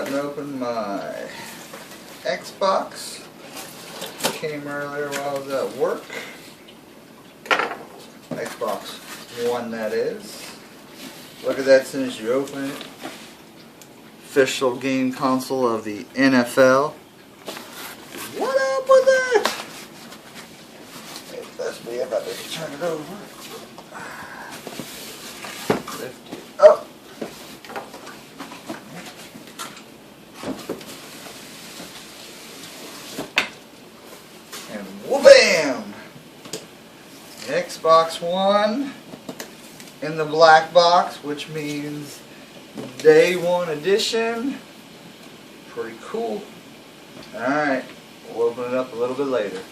cutting open my Xbox. Came earlier while I was at work. Xbox One, that is. Look at that as soon as you open it. Official game console of the NFL. What up with that? It must be if I just turn it over. Lift it up. And wha-bam! Xbox One in the black box, which means Day 1 edition. Pretty cool. Alright, we'll open it up a little bit later.